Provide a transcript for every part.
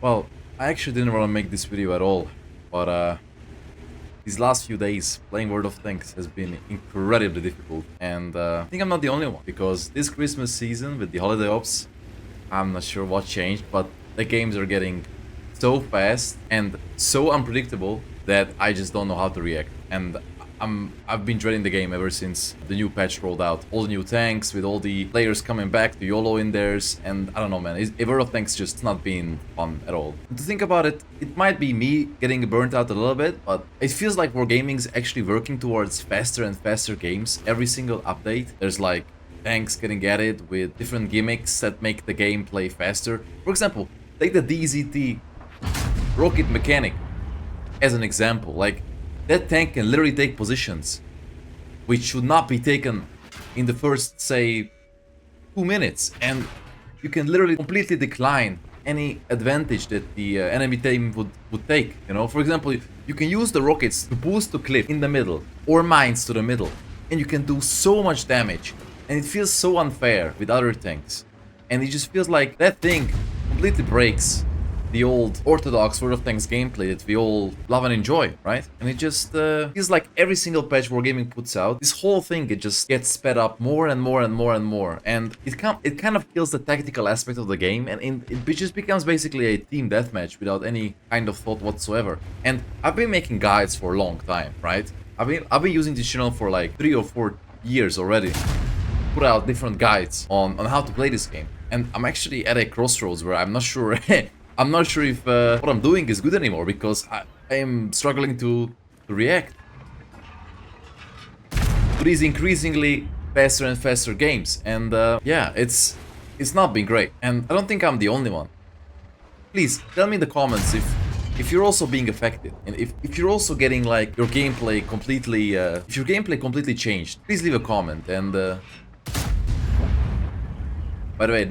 Well, I actually didn't want to make this video at all, but these last few days playing World of Tanks has been incredibly difficult, and I think I'm not the only one, because this Christmas season with the holiday ops, I'm not sure what changed, but the games are getting so fast and so unpredictable that I just don't know how to react. And I've been dreading the game ever since the new patch rolled out. All the new tanks with all the players coming back, the YOLO in theirs, and I don't know, man. World of Tanks just not been fun at all. And to think about it, it might be me getting burnt out a little bit, but it feels like Wargaming's actually working towards faster and faster games. Every single update, there's like tanks getting added with different gimmicks that make the game play faster. For example, take the DZT rocket mechanic as an example. Like, that tank can literally take positions which should not be taken in the first, say, 2 minutes, and you can literally completely decline any advantage that the enemy team would take. You know, for example, you can use the rockets to boost the cliff in the middle or mines to the middle, and you can do so much damage, and it feels so unfair with other tanks, and it just feels like that thing completely breaks the old orthodox World of Tanks gameplay that we all love and enjoy, right? And it just feels like every single patch Wargaming puts out, this whole thing, it just gets sped up more and more and more and more, and it kind of kills the tactical aspect of the game, and it just becomes basically a team deathmatch without any kind of thought whatsoever. And I've been making guides for a long time, right? I've been using this channel for like 3 or 4 years already. Put out different guides on how to play this game, and I'm actually at a crossroads where I'm not sure I'm not sure if what I'm doing is good anymore, because I am struggling to react to these increasingly faster and faster games, and yeah, it's not been great, and I don't think I'm the only one. Please tell me in the comments if you're also being affected, and if you're also getting like your gameplay completely if your gameplay completely changed. Please leave a comment. And by the way,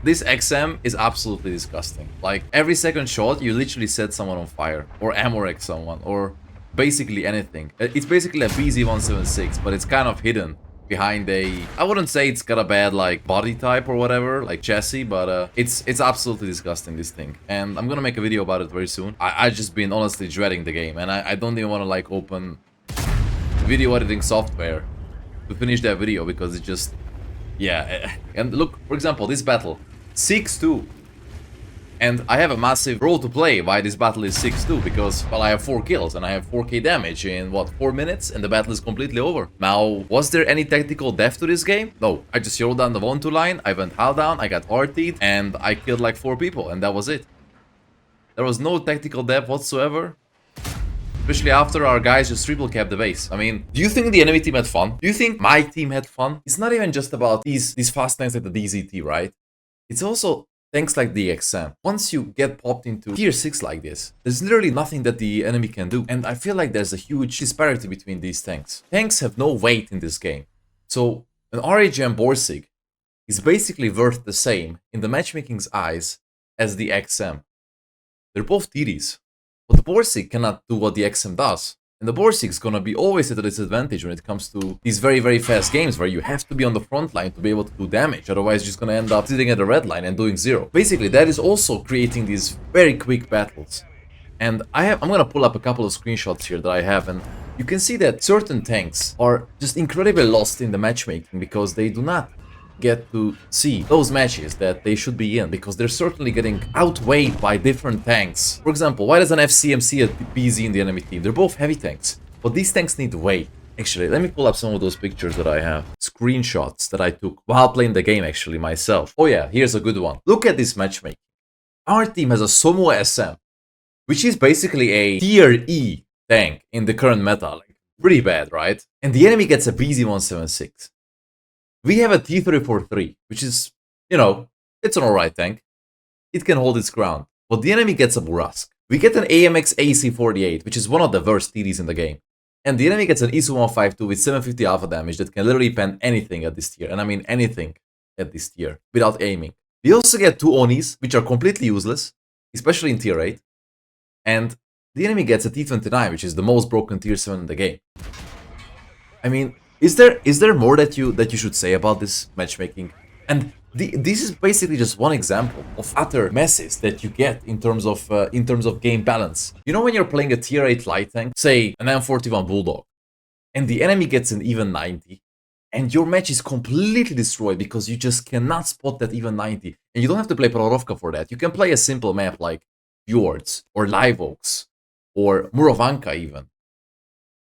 this XM is absolutely disgusting. Like, every second shot, you literally set someone on fire, or ammo wreck someone, or basically anything. It's basically a BZ-176, but it's kind of hidden behind a... I wouldn't say it's got a bad, like, body type or whatever, like chassis, but it's absolutely disgusting, this thing. And I'm gonna make a video about it very soon. I just been honestly dreading the game, and I don't even want to, like, open video editing software to finish that video, because it just... Yeah, and look, for example, this battle, 6-2. And I have a massive role to play why this battle is 6-2, because, well, I have 4 kills and I have 4k damage in, what, 4 minutes, and the battle is completely over. Now, was there any tactical depth to this game? No, I just rolled down the 1-2 line, I went hull down, I got Arty'd, and I killed like 4 people, and that was it. There was no tactical depth whatsoever. Especially after our guys just triple capped the base. I mean, do you think the enemy team had fun? Do you think my team had fun? It's not even just about these fast tanks like the DZT, right? It's also tanks like the XM. Once you get popped into tier 6 like this, there's literally nothing that the enemy can do. And I feel like there's a huge disparity between these tanks. Tanks have no weight in this game. So an RHM Borsig is basically worth the same in the matchmaking's eyes as the XM. They're both TDs. But the Borsig cannot do what the XM does. And the Borsig is gonna be always at a disadvantage when it comes to these very, very fast games where you have to be on the front line to be able to do damage. Otherwise, you're just gonna end up sitting at the red line and doing 0. Basically, that is also creating these very quick battles. And I'm gonna pull up a couple of screenshots here that I have, and you can see that certain tanks are just incredibly lost in the matchmaking because they do not get to see those matches that they should be in, because they're certainly getting outweighed by different tanks. For example, why does an FCM see a BZ in the enemy team? They're both heavy tanks, but these tanks need weight. Actually, let me pull up some of those pictures that I have. Screenshots that I took while playing the game, actually, myself. Oh yeah, here's a good one. Look at this matchmaking. Our team has a Somo SM, which is basically a tier E tank in the current meta. Like, pretty bad, right? And the enemy gets a BZ-176. We have a T-34-3, which is, you know, it's an alright tank. It can hold its ground. But the enemy gets a Burask. We get an AMX AC-48, which is one of the worst TDs in the game. And the enemy gets an ISU-152 with 750 alpha damage that can literally pen anything at this tier. And I mean anything at this tier, without aiming. We also get 2 Onis, which are completely useless, especially in tier 8. And the enemy gets a T-29, which is the most broken tier 7 in the game. I mean... Is there more that you should say about this matchmaking? And This is basically just one example of utter messes that you get in terms of game balance. You know when you're playing a tier 8 light tank, say an M41 Bulldog, and the enemy gets an even 90, and your match is completely destroyed because you just cannot spot that even 90. And you don't have to play Prorovka for that. You can play a simple map like Fjords or Live Oaks or Murovanka even.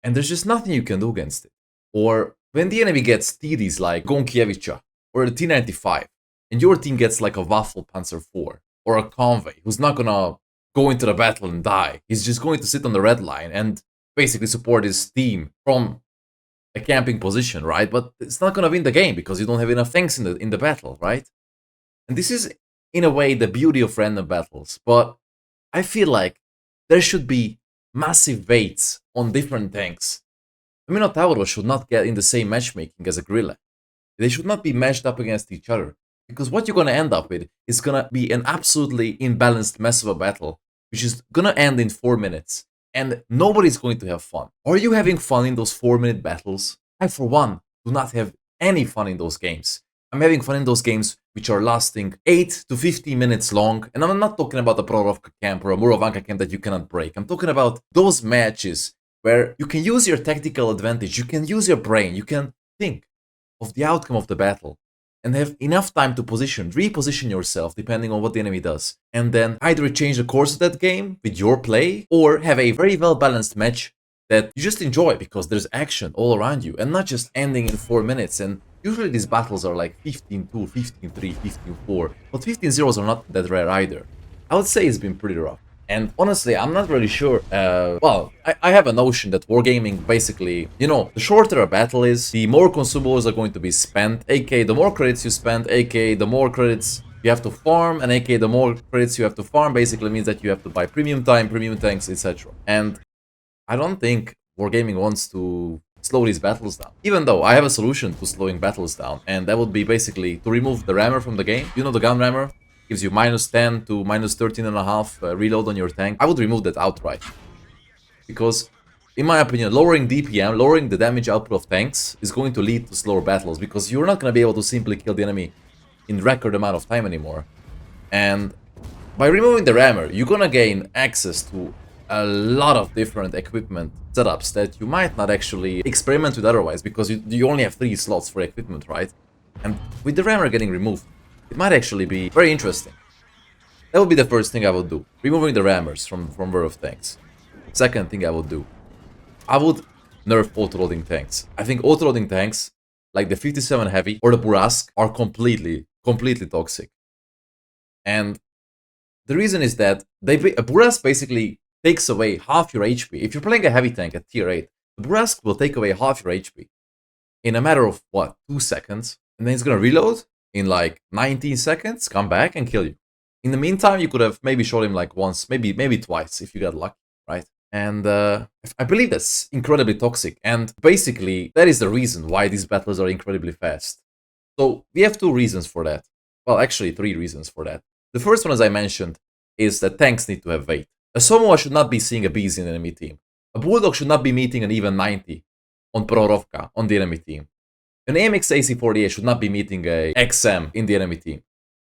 And there's just nothing you can do against it. Or when the enemy gets TDs like Gonkiewicha or a T95, and your team gets like a Waffle Panzer IV or a Convoy who's not gonna go into the battle and die. He's just going to sit on the red line and basically support his team from a camping position, right? But it's not gonna win the game because you don't have enough tanks in the battle, right? And this is in a way the beauty of random battles. But I feel like there should be massive weights on different tanks. The Minotauro should not get in the same matchmaking as a Gorilla. They should not be matched up against each other. Because what you're gonna end up with is gonna be an absolutely imbalanced mess of a battle, which is gonna end in 4 minutes. And nobody's going to have fun. Are you having fun in those 4-minute battles? I, for one, do not have any fun in those games. I'm having fun in those games which are lasting 8 to 15 minutes long. And I'm not talking about a Prorovka camp or a Murovanka camp that you cannot break. I'm talking about those matches where you can use your tactical advantage, you can use your brain, you can think of the outcome of the battle and have enough time to reposition yourself depending on what the enemy does. And then either change the course of that game with your play or have a very well balanced match that you just enjoy because there's action all around you and not just ending in 4 minutes. And usually these battles are like 15-2, 15-3, 15-4, but 15-0s are not that rare either. I would say it's been pretty rough. And honestly, I'm not really sure. I have a notion that Wargaming basically, you know, the shorter a battle is, the more consumables are going to be spent, aka the more credits you spend, aka the more credits you have to farm, and aka the more credits you have to farm basically means that you have to buy premium time, premium tanks, etc. And I don't think Wargaming wants to slow these battles down. Even though I have a solution to slowing battles down, and that would be basically to remove the rammer from the game. You know, the gun rammer gives you -10 to -13.5 reload on your tank. I would remove that outright. Because, in my opinion, lowering DPM, lowering the damage output of tanks, is going to lead to slower battles, because you're not going to be able to simply kill the enemy in record amount of time anymore. And by removing the rammer, you're going to gain access to a lot of different equipment setups that you might not actually experiment with otherwise, because you only have 3 slots for equipment, right? And with the rammer getting removed, it might actually be very interesting. That would be the first thing I would do. Removing the rammers from World of Tanks. Second thing I would do. I would nerf auto-loading tanks. I think auto-loading tanks, like the 57 Heavy or the Burask, are completely toxic. And the reason is that a Burask basically takes away half your HP. If you're playing a heavy tank at tier 8, the Burask will take away half your HP in a matter of, what, 2 seconds? And then it's gonna reload in like 19 seconds, come back and kill you. In the meantime, you could have maybe shot him like once, maybe twice if you got lucky, right? And I believe that's incredibly toxic. And basically, that is the reason why these battles are incredibly fast. So we have 2 reasons for that. Well, actually 3 reasons for that. The first one, as I mentioned, is that tanks need to have weight. A Samoa should not be seeing a BZ in the enemy team. A Bulldog should not be meeting an even 90 on Prorovka on the enemy team. An AMX AC-48 should not be meeting a XM in the enemy team.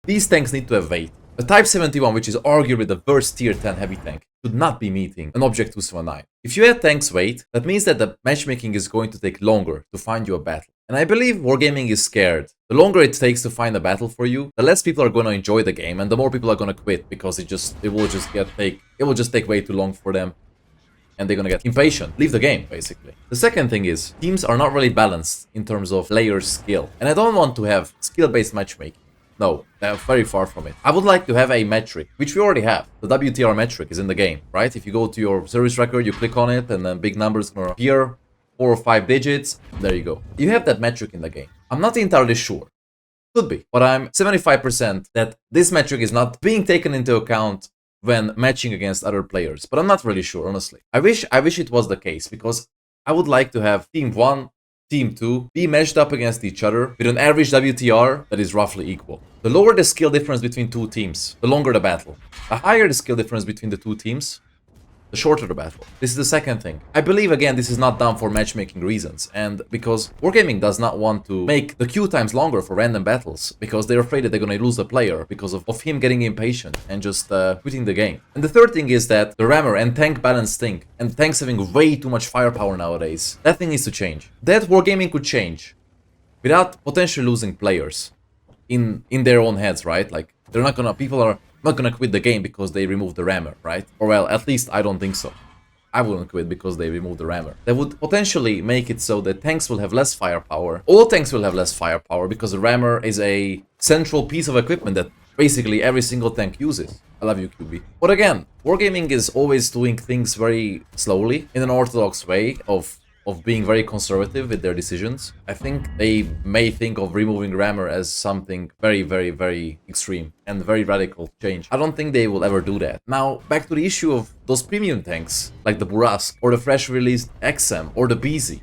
These tanks need to have weight. A Type 71, which is arguably the worst tier 10 heavy tank, should not be meeting an Object 279. If you add tanks weight, that means that the matchmaking is going to take longer to find you a battle. And I believe Wargaming is scared. The longer it takes to find a battle for you, the less people are going to enjoy the game, and the more people are going to quit because it will just take way too long for them. And they're gonna get impatient, leave the game, basically. The second thing is, teams are not really balanced in terms of player skill. And I don't want to have skill-based matchmaking. No, they're very far from it. I would like to have a metric, which we already have. The WTR metric is in the game, right? If you go to your service record, you click on it, and then big numbers gonna appear, 4 or 5 digits, there you go. You have that metric in the game. I'm not entirely sure. Could be, but I'm 75% that this metric is not being taken into account when matching against other players, but I'm not really sure, honestly. I wish it was the case, because I would like to have Team 1, Team 2 be matched up against each other with an average WTR that is roughly equal. The lower the skill difference between 2 teams, the longer the battle. The higher the skill difference between the 2 teams, the shorter the battle. This is the second thing. I believe, again, this is not done for matchmaking reasons, and because Wargaming does not want to make the queue times longer for random battles, because they're afraid that they're gonna lose the player because of him getting impatient and just quitting the game. And the third thing is that the rammer and tank balance thing, and tanks having way too much firepower nowadays, that thing needs to change. That Wargaming could change without potentially losing players in their own heads, right? Like, they're not gonna, people are not gonna quit the game because they removed the rammer, right? Or well, at least I don't think so. I wouldn't quit because they removed the rammer. That would potentially make it so that tanks will have less firepower. All tanks will have less firepower because the rammer is a central piece of equipment that basically every single tank uses. I love you, QB. But again, Wargaming is always doing things very slowly, in an orthodox way of being very conservative with their decisions. I think they may think of removing rammer as something very, very, very extreme and very radical change. I don't think they will ever do that. Now, back to the issue of those premium tanks, like the Burask, or the fresh released XM, or the BZ. You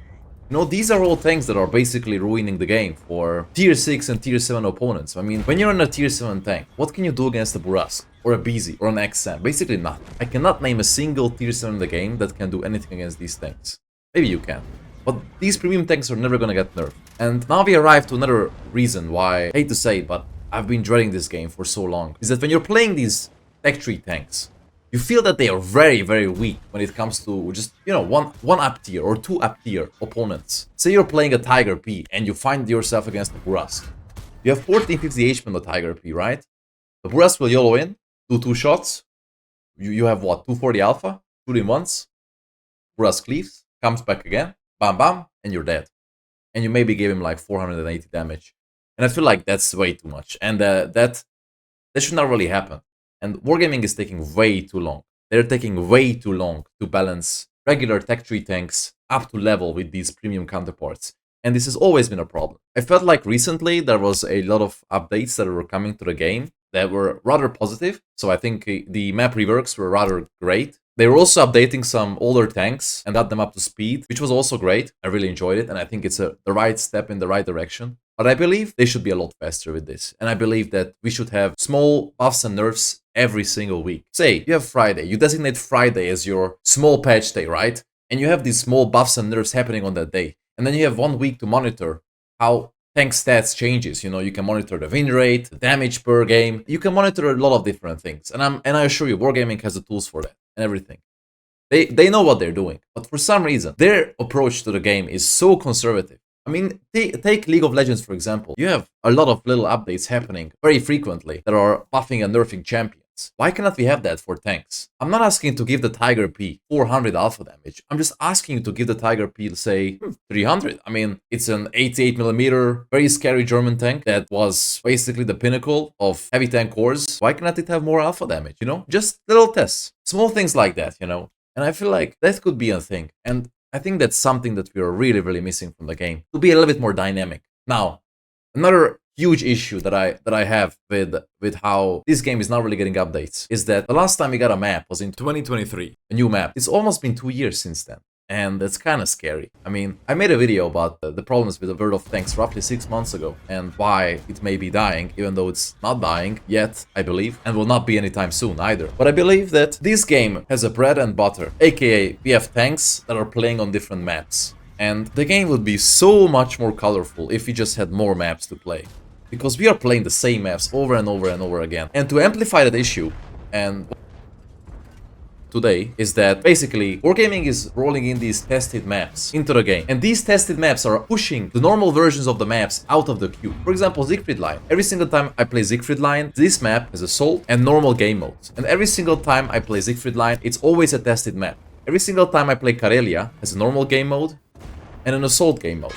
know, these are all tanks that are basically ruining the game for tier 6 and tier 7 opponents. I mean, when you're in a tier 7 tank, what can you do against a Burask, or a BZ, or an XM? Basically nothing. I cannot name a single tier 7 in the game that can do anything against these tanks. Maybe you can. But these premium tanks are never gonna get nerfed. And now we arrive to another reason why, I hate to say it, but I've been dreading this game for so long. Is that when you're playing these tech tree tanks, you feel that they are very, very weak when it comes to just, you know, one up tier or 2 up tier opponents. Say you're playing a Tiger P and you find yourself against a Burask. You have 1450 HP on the Tiger P, right? The Burask will YOLO in, do 2 shots. You have what, 240 alpha? Shoot him once. Burask leaves, comes back again, bam bam, and you're dead. And you maybe gave him like 480 damage. And I feel like that's way too much. And that should not really happen. And Wargaming is taking way too long. They're taking way too long to balance regular tech tree tanks up to level with these premium counterparts. And this has always been a problem. I felt like recently there was a lot of updates that were coming to the game that were rather positive. So I think the map reworks were rather great. They were also updating some older tanks and got them up to speed, which was also great. I really enjoyed it, and I think it's the right step in the right direction. But I believe they should be a lot faster with this. And I believe that we should have small buffs and nerfs every single week. Say, you have Friday. You designate Friday as your small patch day, right? And you have these small buffs and nerfs happening on that day. And then you have 1 week to monitor how tank stats changes. You know, you can monitor the win rate, the damage per game. You can monitor a lot of different things. And I assure you, Wargaming has the tools for that and everything. They know what they're doing. But for some reason, their approach to the game is so conservative. I mean, take League of Legends, for example. You have a lot of little updates happening very frequently that are buffing and nerfing champions. Why cannot we have that for tanks? I'm not asking to give the Tiger P 400 alpha damage. I'm just asking you to give the Tiger P, say, 300. I mean, it's an 88mm, very scary German tank that was basically the pinnacle of heavy tank cores. Why cannot it have more alpha damage, you know? Just little tests. Small things like that, you know? And I feel like that could be a thing. And I think that's something that we are really, really missing from the game. To be a little bit more dynamic. Now, another huge issue that I have with how this game is not really getting updates is that the last time we got a map was in 2023, a new map. It's almost been 2 years since then, and that's kind of scary. I mean, I made a video about the problems with the World of Tanks roughly 6 months ago and why it may be dying, even though it's not dying yet, I believe, and will not be anytime soon either. But I believe that this game has a bread and butter, aka we have tanks that are playing on different maps. And the game would be so much more colorful if we just had more maps to play. Because we are playing the same maps over and over and over again. And to amplify that issue, and today, is that basically Wargaming is rolling in these tested maps into the game. And these tested maps are pushing the normal versions of the maps out of the queue. For example, Siegfried Line. Every single time I play Siegfried Line, this map has assault and normal game modes. And every single time I play Siegfried Line, it's always a tested map. Every single time I play Karelia, has a normal game mode and an assault game mode.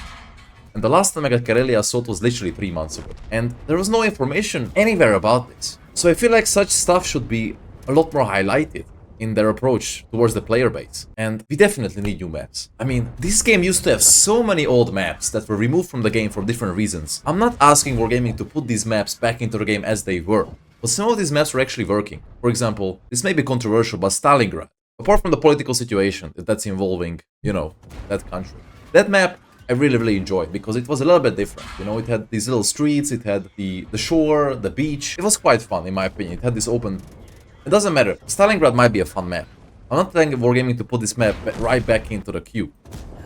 And the last time I got Karelia Assault was literally 3 months ago. And there was no information anywhere about this. So I feel like such stuff should be a lot more highlighted in their approach towards the player base. And we definitely need new maps. I mean, this game used to have so many old maps that were removed from the game for different reasons. I'm not asking Wargaming to put these maps back into the game as they were. But some of these maps were actually working. For example, this may be controversial, but Stalingrad. Apart from the political situation that's involving, you know, that country. That map I really, really enjoyed because it was a little bit different. You know, it had these little streets, it had the shore, the beach. It was quite fun, in my opinion. It had this open... It doesn't matter. Stalingrad might be a fun map. I'm not telling Wargaming to put this map right back into the queue.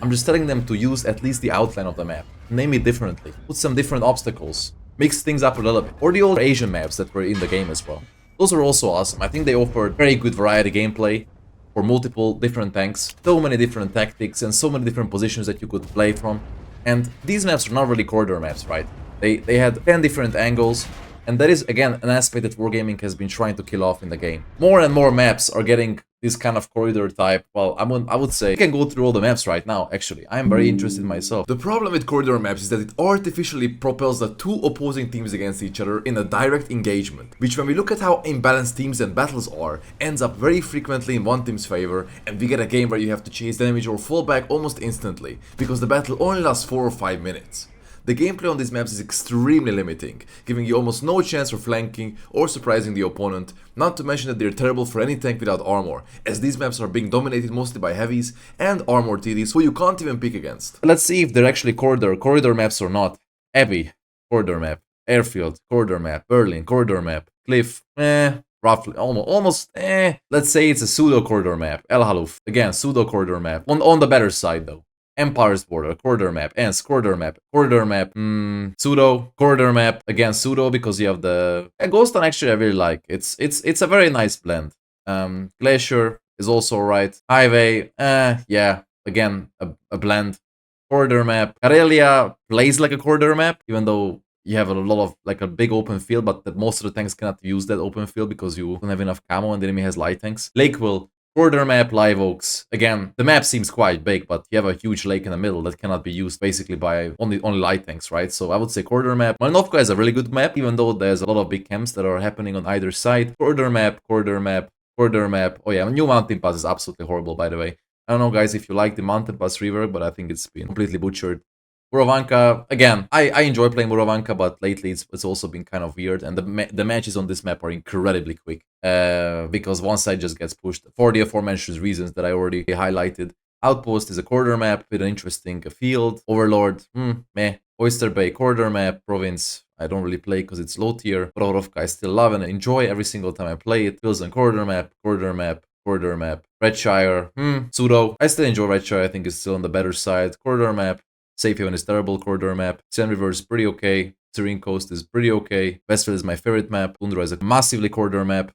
I'm just telling them to use at least the outline of the map, name it differently, put some different obstacles, mix things up a little bit. Or the old Asian maps that were in the game as well. Those are also awesome. I think they offered very good variety gameplay for multiple different tanks, so many different tactics and so many different positions that you could play from. And these maps are not really corridor maps, right? They had 10 different angles, and that is, again, an aspect that Wargaming has been trying to kill off in the game. More and more maps are getting this kind of corridor type. Well, I would say, we can go through all the maps right now, actually. I'm very interested myself. The problem with corridor maps is that it artificially propels the two opposing teams against each other in a direct engagement, which when we look at how imbalanced teams and battles are, ends up very frequently in one team's favor, and we get a game where you have to chase damage or fall back almost instantly, because the battle only lasts 4 or 5 minutes. The gameplay on these maps is extremely limiting, giving you almost no chance for flanking or surprising the opponent, not to mention that they're terrible for any tank without armor, as these maps are being dominated mostly by heavies and armored TDs who you can't even pick against. Let's see if they're actually corridor maps or not. Abbey, corridor map. Airfield, corridor map. Berlin, corridor map. Cliff, roughly, almost, Let's say it's a pseudo corridor map. El Haluf, again, pseudo corridor map. On the better side though. Empire's Border, corridor map, Ants, corridor map, pseudo, corridor map, again pseudo because you have the Ghost Town actually I really like. It's a very nice blend. Glacier is also alright. Highway, yeah, again a blend. Corridor map. Karelia plays like a corridor map, even though you have a lot of like a big open field, but most of the tanks cannot use that open field because you don't have enough camo and the enemy has light tanks. Lakeville. Corridor map, Live Oaks. Again, the map seems quite big, but you have a huge lake in the middle that cannot be used basically by only light tanks, right? So I would say corridor map. Malinovka is a really good map, even though there's a lot of big camps that are happening on either side. Corridor map, corridor map, corridor map. Oh yeah, new Mountain Pass is absolutely horrible, by the way. I don't know, guys, if you like the Mountain Pass rework, but I think it's been completely butchered. Murovanka, again, I enjoy playing Murovanka, but lately it's also been kind of weird, and the matches on this map are incredibly quick, because one side just gets pushed for the aforementioned reasons that I already highlighted. Outpost is a corridor map with an interesting field. Overlord, meh. Oyster Bay, corridor map. Province, I don't really play because it's low tier. Prohorovka I still love and enjoy every single time I play it. Pilsen, corridor map, corridor map. Corridor map. Redshire, pseudo. I still enjoy Redshire, I think it's still on the better side. Corridor map. Safe Haven is terrible, corridor map. Seine River is pretty okay. Serene Coast is pretty okay. Westfield is my favorite map. Tundra is a massively corridor map.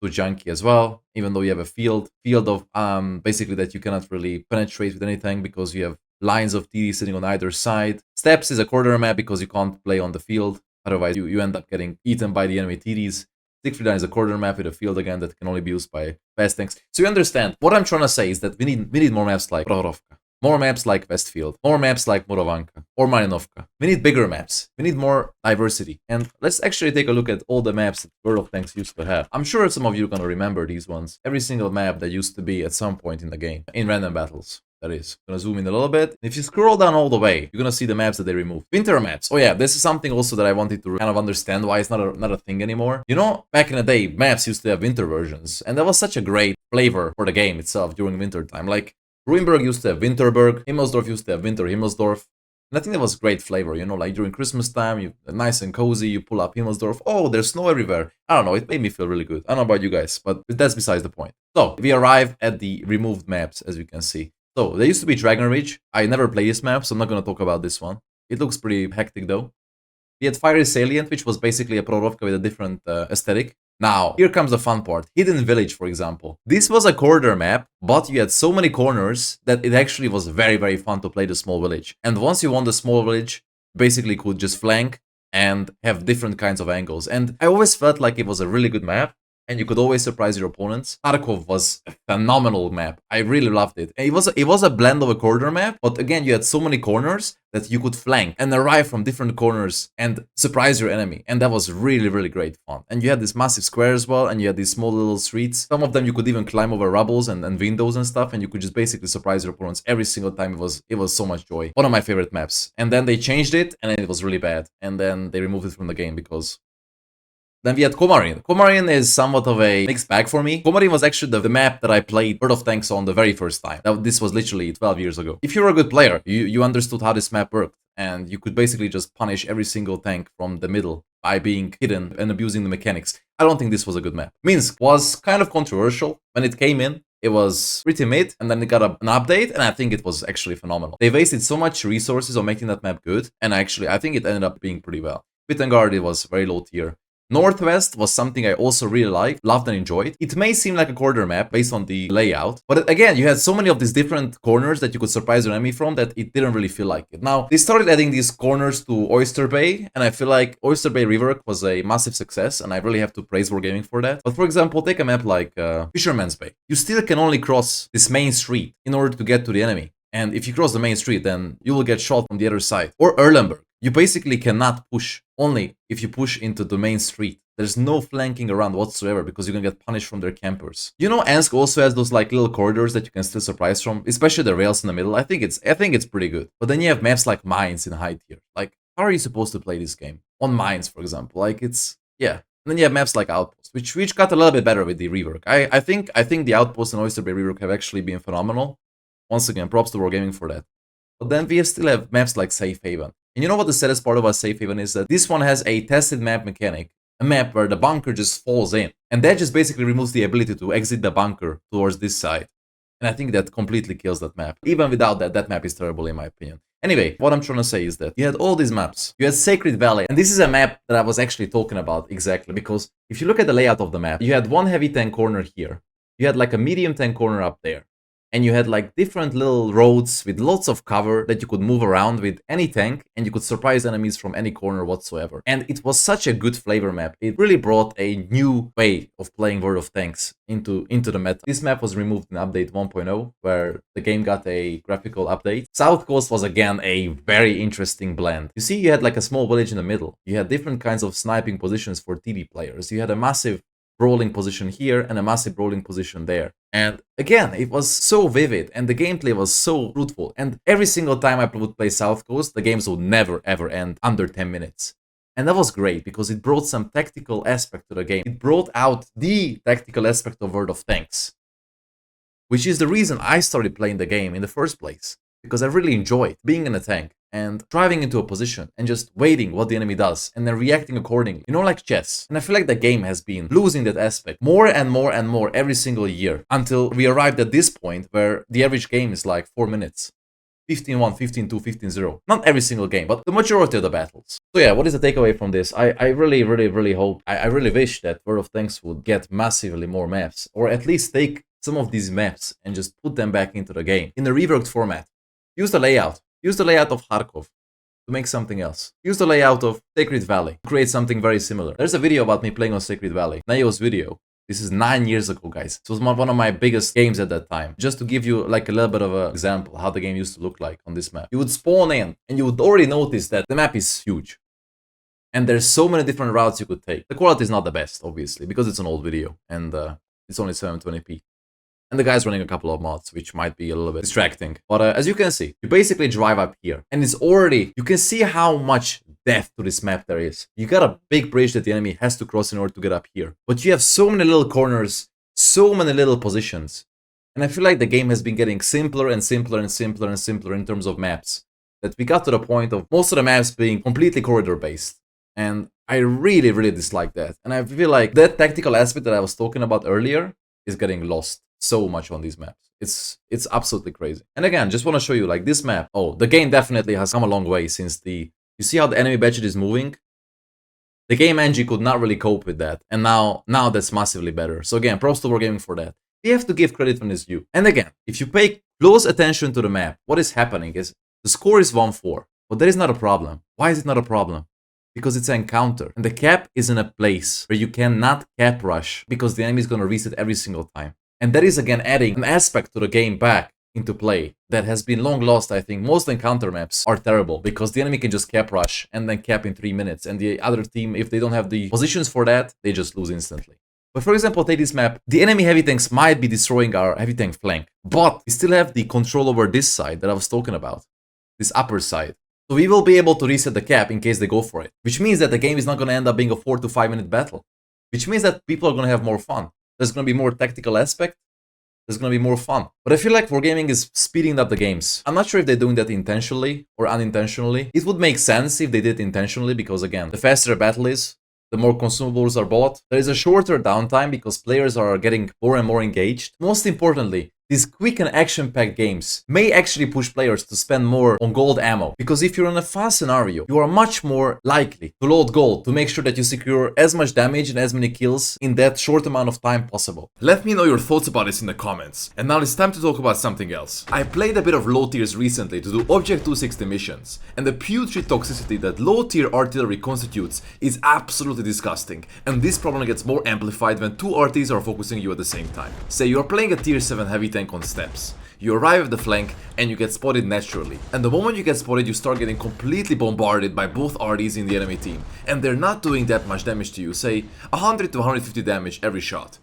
Too junky as well, even though you have a field of basically that you cannot really penetrate with anything because you have lines of TD sitting on either side. Steps is a corridor map because you can't play on the field. Otherwise, you end up getting eaten by the enemy TDs. Siegfried is a corridor map with a field again that can only be used by fast tanks. So you understand, what I'm trying to say is that we need more maps like Prohorovka. More maps like Westfield, more maps like Murovanka or Malinovka. We need bigger maps. We need more diversity. And let's actually take a look at all the maps that World of Tanks used to have. I'm sure some of you are gonna remember these ones. Every single map that used to be at some point in the game, in random battles. That is. I'm gonna zoom in a little bit. If you scroll down all the way, you're gonna see the maps that they removed. Winter maps. Oh yeah, this is something also that I wanted to kind of understand why it's not a thing anymore. You know, back in the day, maps used to have winter versions, and that was such a great flavor for the game itself during winter time. Like, Ruinberg used to have Winterberg, Himmelsdorf used to have Winter Himmelsdorf. And I think that was great flavor, you know, like during Christmas time, you nice and cozy, you pull up Himmelsdorf, oh, there's snow everywhere. I don't know, it made me feel really good. I don't know about you guys, but that's besides the point. So, we arrive at the removed maps, as you can see. So, there used to be Dragon Ridge. I never played this map, so I'm not gonna talk about this one. It looks pretty hectic though. We had Fiery Salient, which was basically a Prohorovka with a different aesthetic. Now, here comes the fun part. Hidden Village, for example. This was a corridor map, but you had so many corners that it actually was very, very fun to play the small village. And once you won the small village, basically could just flank and have different kinds of angles. And I always felt like it was a really good map, and you could always surprise your opponents. Kharkov was a phenomenal map. I really loved it. And it was a blend of a corridor map, but again, you had so many corners that you could flank and arrive from different corners and surprise your enemy. And that was really, really great fun. And you had this massive square as well, and you had these small little streets. Some of them you could even climb over rubbles and windows and stuff, and you could just basically surprise your opponents every single time. It was so much joy. One of my favorite maps. And then they changed it, and it was really bad. And then they removed it from the game because... Then we had Komarin. Komarin is somewhat of a mixed bag for me. Komarin was actually the map that I played World of Tanks on the very first time. This was literally 12 years ago. If you were a good player, you understood how this map worked. And you could basically just punish every single tank from the middle by being hidden and abusing the mechanics. I don't think this was a good map. Minsk was kind of controversial when it came in. it was pretty mid, and then it got an update, and I think it was actually phenomenal. They wasted so much resources on making that map good, and actually, I think it ended up being pretty well. Pittangard, it was very low tier. Northwest was something I also really liked, loved and enjoyed. It may seem like a corner map based on the layout, but again, you had so many of these different corners that you could surprise your enemy from that it didn't really feel like it. Now, they started adding these corners to Oyster Bay, and I feel like Oyster Bay rework was a massive success, and I really have to praise Wargaming for that. But for example, take a map like Fisherman's Bay. You still can only cross this main street in order to get to the enemy. And if you cross the main street, then you will get shot from the other side. Or Erlenberg. You basically cannot push, only if you push into the main street. There's no flanking around whatsoever because you're gonna get punished from their campers. You know, Ansk also has those like little corridors that you can still surprise from, especially the rails in the middle. I think it's pretty good. But then you have maps like Mines in high tier. Like, how are you supposed to play this game? On Mines, for example. Like, it's, yeah. And then you have maps like Outpost, which got a little bit better with the rework. I think the Outpost and Oyster Bay rework have actually been phenomenal. Once again, props to Wargaming for that. But then we still have maps like Safe Haven. And you know what the saddest part about Safe Haven is? That this one has a tested map mechanic. A map where the bunker just falls in. And that just basically removes the ability to exit the bunker towards this side. And I think that completely kills that map. Even without that, that map is terrible in my opinion. Anyway, what I'm trying to say is that you had all these maps. You had Sacred Valley. And this is a map that I was actually talking about exactly. Because if you look at the layout of the map, you had one heavy tank corner here. You had like a medium tank corner up there. And you had like different little roads with lots of cover that you could move around with any tank, and you could surprise enemies from any corner whatsoever. And it was such a good flavor map. It really brought a new way of playing World of Tanks into the meta. This map was removed in update 1.0, where the game got a graphical update. South Coast was again a very interesting blend. You see, you had like a small village in the middle. You had different kinds of sniping positions for TD players. You had a massive brawling position here and a massive brawling position there. And again, it was so vivid and the gameplay was so fruitful. And every single time I would play South Coast, the games would never ever end under 10 minutes. And that was great because it brought some tactical aspect to the game. It brought out the tactical aspect of World of Tanks, which is the reason I started playing the game in the first place. Because I really enjoyed being in a tank and driving into a position and just waiting what the enemy does and then reacting accordingly. You know, like chess. And I feel like the game has been losing that aspect more and more and more every single year until we arrived at this point where the average game is like 4 minutes. 15-1, 15-2, 15-0. Not every single game, but the majority of the battles. So yeah, what is the takeaway from this? I really hope, I really wish that World of Tanks would get massively more maps. Or at least take some of these maps and just put them back into the game in a reworked format. Use the layout. Use the layout of Kharkov to make something else. Use the layout of Sacred Valley to create something very similar. There's a video about me playing on Sacred Valley. Nayo's video. This is 9 years ago, guys. It was one of my biggest games at that time. Just to give you like a little bit of an example how the game used to look like on this map. You would spawn in and you would already notice that the map is huge. And there's so many different routes you could take. The quality is not the best, obviously, because it's an old video and it's only 720p. And the guy's running a couple of mods, which might be a little bit distracting. But as you can see, you basically drive up here. And it's already, you can see how much depth to this map there is. You got a big bridge that the enemy has to cross in order to get up here. But you have so many little corners, so many little positions. And I feel like the game has been getting simpler and simpler and simpler and simpler in terms of maps. That we got to the point of most of the maps being completely corridor based. And I really dislike that. And I feel like that tactical aspect that I was talking about earlier is getting lost so much on these maps. It's absolutely crazy. And again, just want to show you like this map. Oh, the game definitely has come a long way since you see how the enemy budget is moving? The game engine could not really cope with that. And now that's massively better. So again, props to Wargaming for that. We have to give credit when it's due. And again, if you pay close attention to the map, what is happening is the score is 1-4. But that is not a problem. Why is it not a problem? Because it's an encounter. And the cap is in a place where you cannot cap rush because the enemy is going to reset every single time. And that is again adding an aspect to the game back into play that has been long lost. I think most encounter maps are terrible because the enemy can just cap rush and then cap in 3 minutes. And the other team, if they don't have the positions for that, they just lose instantly. But for example, take this map. The enemy heavy tanks might be destroying our heavy tank flank, but we still have the control over this side that I was talking about. This upper side. So we will be able to reset the cap in case they go for it. Which means that the game is not going to end up being a 4 to 5 minute battle. Which means that people are going to have more fun. There's going to be more tactical aspect. There's going to be more fun. But I feel like Wargaming is speeding up the games. I'm not sure if they're doing that intentionally or unintentionally. It would make sense if they did intentionally because again, the faster a battle is, the more consumables are bought. There is a shorter downtime because players are getting more and more engaged. Most importantly, these quick and action-packed games may actually push players to spend more on gold ammo, because if you're in a fast scenario, you are much more likely to load gold to make sure that you secure as much damage and as many kills in that short amount of time possible. Let me know your thoughts about this in the comments. And now it's time to talk about something else. I played a bit of low tiers recently to do Object 260 missions, and the putrid toxicity that low tier artillery constitutes is absolutely disgusting, and this problem gets more amplified when two arties are focusing you at the same time. Say you are playing a tier 7 heavy tank on steps. You arrive at the flank and you get spotted naturally. And the moment you get spotted, you start getting completely bombarded by both Arties in the enemy team. And they're not doing that much damage to you, say 100 to 150 damage every shot.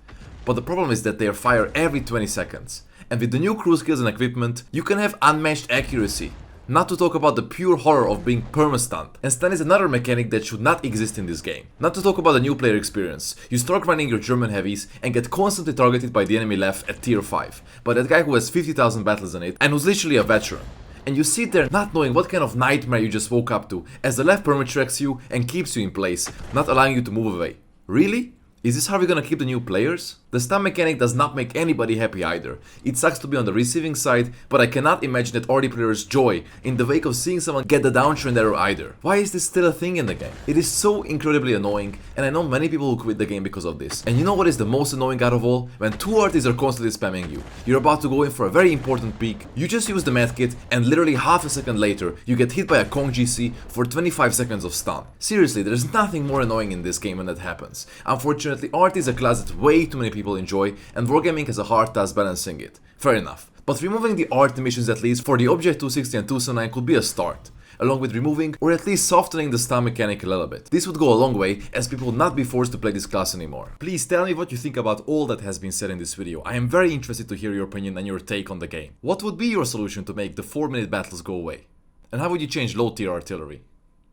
But the problem is that they fire every 20 seconds. And with the new cruise skills and equipment, you can have unmatched accuracy. Not to talk about the pure horror of being perma-stunned. And stun is another mechanic that should not exist in this game. Not to talk about the new player experience. You start running your German heavies and get constantly targeted by the enemy left at tier 5. By that guy who has 50,000 battles in it and who's literally a veteran. And you sit there not knowing what kind of nightmare you just woke up to, as the left perma-tracks you and keeps you in place, not allowing you to move away. Really? Is this how we're gonna keep the new players? The stun mechanic does not make anybody happy either. It sucks to be on the receiving side, but I cannot imagine that Arty players' joy in the wake of seeing someone get the downtrend arrow either. Why is this still a thing in the game? It is so incredibly annoying, and I know many people who quit the game because of this. And you know what is the most annoying out of all? When two Arties are constantly spamming you. You're about to go in for a very important peek, you just use the medkit, and literally half a second later, you get hit by a Kong GC for 25 seconds of stun. Seriously, there's nothing more annoying in this game when that happens. Unfortunately, Arty is a class that way too many people enjoy, and Wargaming has a hard task balancing it. Fair enough. But removing the Arty missions at least for the Object 260 and 279 could be a start, along with removing or at least softening the stun mechanic a little bit. This would go a long way, as people would not be forced to play this class anymore. Please tell me what you think about all that has been said in this video. I am very interested to hear your opinion and your take on the game. What would be your solution to make the 4-minute battles go away? And how would you change low tier artillery?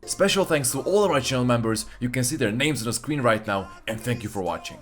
Special thanks to all of our channel members. You can see their names on the screen right now, and thank you for watching.